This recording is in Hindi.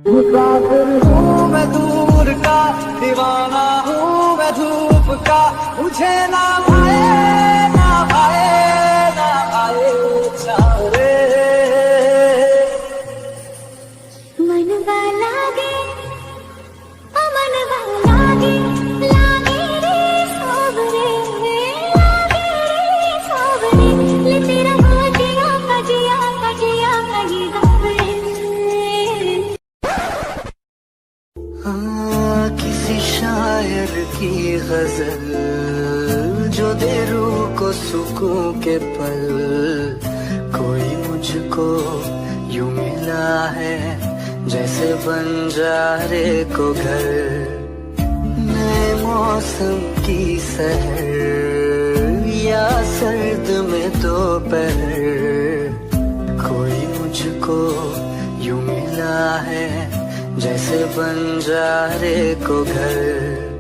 मुसाफिर हूँ मैं दूर का, दीवाना हूँ मैं धूप का, मुझे ना भाए ना भाए ना भाए चारे। मन वाला गे अमन वाला गे, लागे रे सोबरे, लागे रे सोबरे, ले तेरा जिया कजिया कजिया कही गबरे। किसी शायर की गजल जो दे रूह को सुकून के पल, कोई मुझको यूं मिला है जैसे बंजारे को घर। नए मौसम की सहर या सर्द में दोपहर, कोई मुझको यूं मिला है जैसे बंजारे को घर।